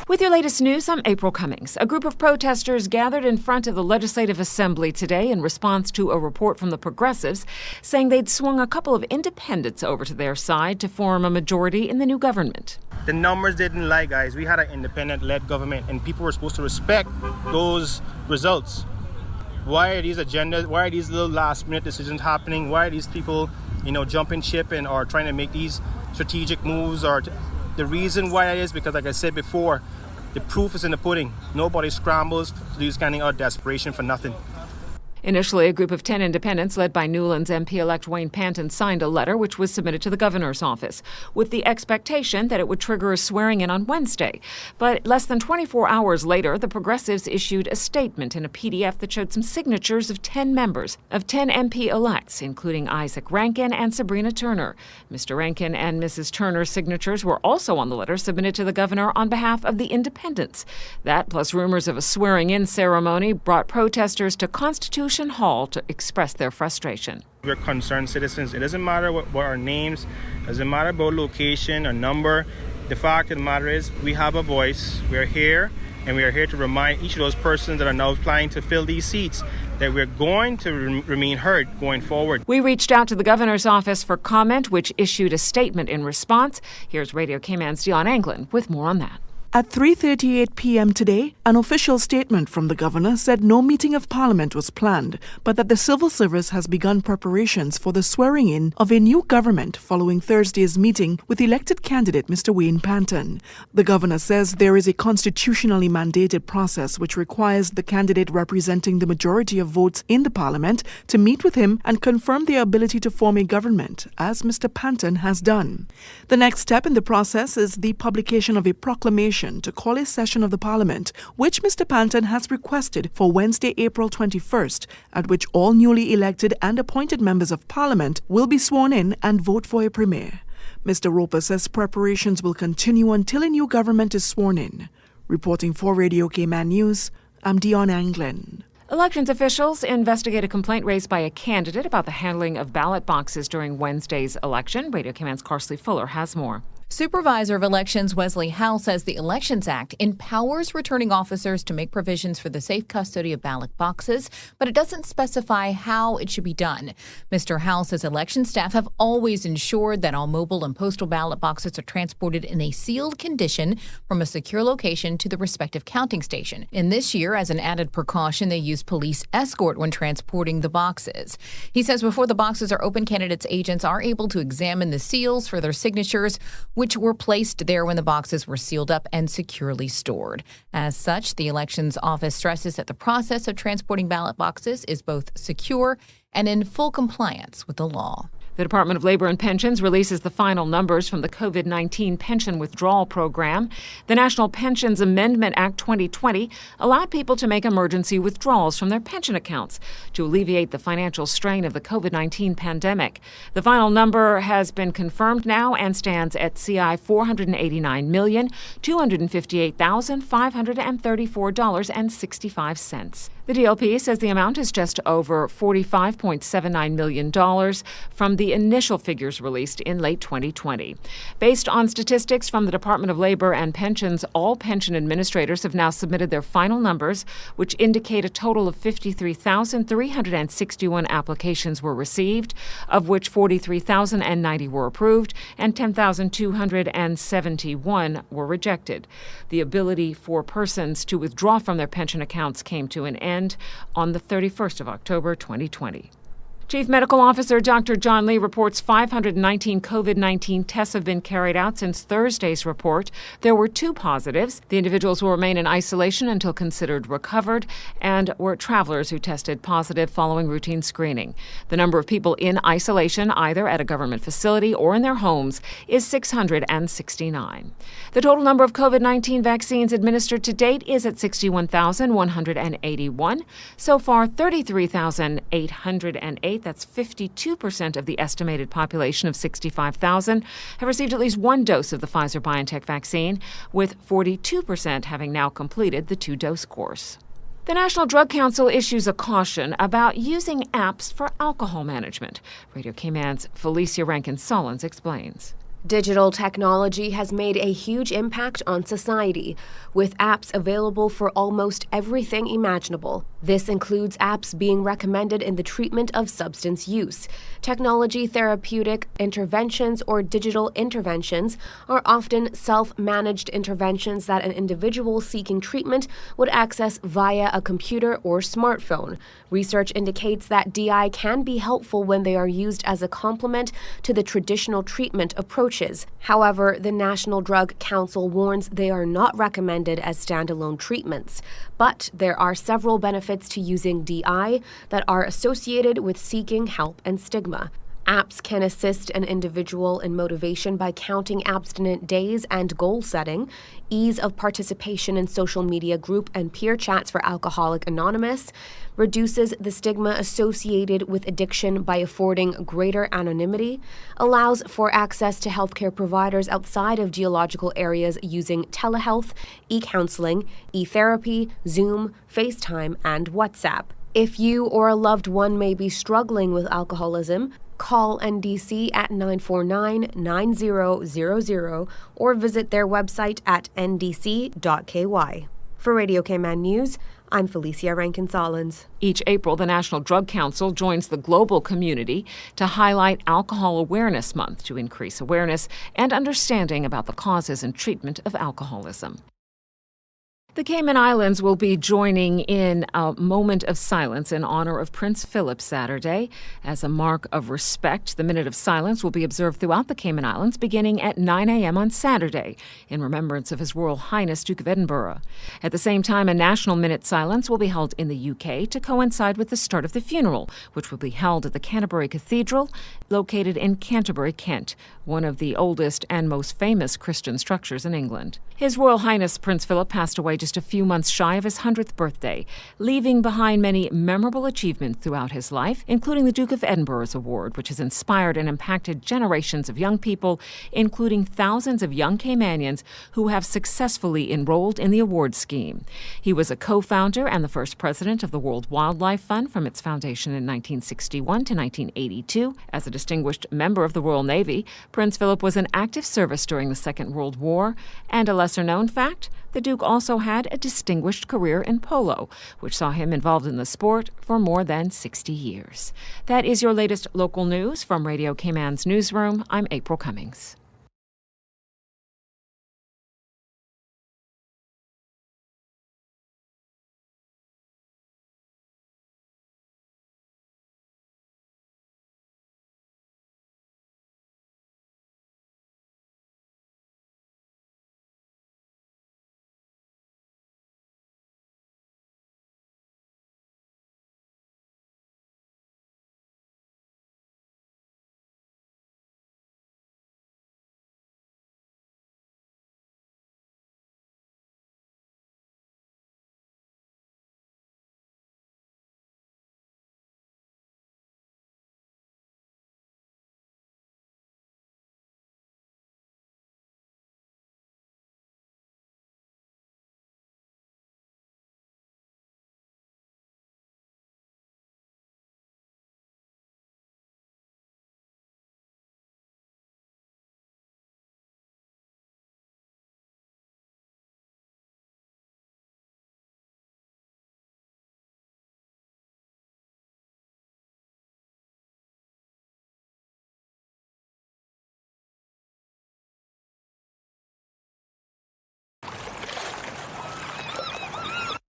With your latest news, I'm April Cummings. A group of protesters gathered in front of the Legislative Assembly today in response to a report from the Progressives saying they'd swung a couple of independents over to their side to form a majority in the new government. The numbers didn't lie, guys. We had an independent-led government, and people were supposed to respect those results. Why are these agendas? Why are these little last-minute decisions happening? Why are these people, jumping ship or trying to make these strategic moves? The reason why it is because, like I said before, the proof is in the pudding. Nobody scrambles to do this kind of desperation for nothing. Initially, a group of 10 independents led by Newlands MP-elect Wayne Panton signed a letter which was submitted to the governor's office with the expectation that it would trigger a swearing-in on Wednesday. But less than 24 hours later, the Progressives issued a statement in a PDF that showed some signatures of 10 members of 10 MP-elects, including Isaac Rankin and Sabrina Turner. Mr. Rankin and Mrs. Turner's signatures were also on the letter submitted to the governor on behalf of the independents. That, plus rumors of a swearing-in ceremony, brought protesters to Constitution Hall to express their frustration. We're concerned citizens. It doesn't matter what our names, it doesn't matter about location or number. The fact of the matter is we have a voice. We're here, and we are here to remind each of those persons that are now applying to fill these seats that we're going to remain heard going forward. We reached out to the governor's office for comment, which issued a statement in response. Here's Radio Cayman's Dion Anglin with more on that. At 3:38 p.m. today, an official statement from the governor said no meeting of Parliament was planned, but that the civil service has begun preparations for the swearing-in of a new government following Thursday's meeting with elected candidate Mr. Wayne Panton. The governor says there is a constitutionally mandated process which requires the candidate representing the majority of votes in the Parliament to meet with him and confirm their ability to form a government, as Mr. Panton has done. The next step in the process is the publication of a proclamation to call a session of the Parliament, which Mr. Panton has requested for Wednesday, April 21st, at which all newly elected and appointed members of Parliament will be sworn in and vote for a premier. Mr. Roper says preparations will continue until a new government is sworn in. Reporting for Radio Cayman News, I'm Dion Anglin. Elections officials investigate a complaint raised by a candidate about the handling of ballot boxes during Wednesday's election. Radio Cayman's Carsley Fuller has more. Supervisor of Elections Wesley Howell says the Elections Act empowers returning officers to make provisions for the safe custody of ballot boxes, but it doesn't specify how it should be done. Mr. Howell says election staff have always ensured that all mobile and postal ballot boxes are transported in a sealed condition from a secure location to the respective counting station. And this year, as an added precaution, they use police escort when transporting the boxes. He says before the boxes are opened, candidates' agents are able to examine the seals for their signatures, which were placed there when the boxes were sealed up and securely stored. As such, the Elections Office stresses that the process of transporting ballot boxes is both secure and in full compliance with the law. The Department of Labor and Pensions releases the final numbers from the COVID-19 pension withdrawal program. The National Pensions Amendment Act 2020 allowed people to make emergency withdrawals from their pension accounts to alleviate the financial strain of the COVID-19 pandemic. The final number has been confirmed now and stands at CI $489,258,534.65. The DLP says the amount is just over $45.79 million from the initial figures released in late 2020. Based on statistics from the Department of Labor and Pensions, all pension administrators have now submitted their final numbers, which indicate a total of 53,361 applications were received, of which 43,090 were approved and 10,271 were rejected. The ability for persons to withdraw from their pension accounts came to an end on the 31st of October 2020. Chief Medical Officer Dr. John Lee reports 519 COVID-19 tests have been carried out since Thursday's report. There were 2 positives. The individuals will remain in isolation until considered recovered and were travelers who tested positive following routine screening. The number of people in isolation, either at a government facility or in their homes, is 669. The total number of COVID-19 vaccines administered to date is at 61,181. So far, 33,808. That's 52% of the estimated population of 65,000 have received at least 1 dose of the Pfizer-BioNTech vaccine, with 42% having now completed the 2-dose course. The National Drug Council issues a caution about using apps for alcohol management. Radio Cayman's Felicia Rankin-Solins explains. Digital technology has made a huge impact on society, with apps available for almost everything imaginable. This includes apps being recommended in the treatment of substance use. Technology therapeutic interventions or digital interventions are often self-managed interventions that an individual seeking treatment would access via a computer or smartphone. Research indicates that DI can be helpful when they are used as a complement to the traditional treatment approaches. However, the National Drug Council warns they are not recommended as standalone treatments. But there are several benefits to using DI that are associated with seeking help and stigma. Apps can assist an individual in motivation by counting abstinent days and goal setting, ease of participation in social media group and peer chats for Alcoholics Anonymous, reduces the stigma associated with addiction by affording greater anonymity, allows for access to healthcare providers outside of geological areas using telehealth, e-counseling, e-therapy, Zoom, FaceTime, and WhatsApp. If you or a loved one may be struggling with alcoholism, call NDC at 949-9000 or visit their website at ndc.ky. For Radio Cayman News, I'm Felicia Rankin-Solins. Each April, the National Drug Council joins the global community to highlight Alcohol Awareness Month to increase awareness and understanding about the causes and treatment of alcoholism. The Cayman Islands will be joining in a moment of silence in honor of Prince Philip Saturday. As a mark of respect, the Minute of Silence will be observed throughout the Cayman Islands beginning at 9 a.m. on Saturday in remembrance of His Royal Highness Duke of Edinburgh. At the same time, a national minute silence will be held in the UK to coincide with the start of the funeral, which will be held at the Canterbury Cathedral, located in Canterbury, Kent, one of the oldest and most famous Christian structures in England. His Royal Highness Prince Philip passed away just a few months shy of his 100th birthday, leaving behind many memorable achievements throughout his life, including the Duke of Edinburgh's Award, which has inspired and impacted generations of young people, including thousands of young Caymanians who have successfully enrolled in the award scheme. He was a co-founder and the first president of the World Wildlife Fund from its foundation in 1961 to 1982. As a distinguished member of the Royal Navy, Prince Philip was in active service during the Second World War, and a lesser-known fact, the Duke also had a distinguished career in polo, which saw him involved in the sport for more than 60 years. That is your latest local news from Radio Cayman's newsroom. I'm April Cummings.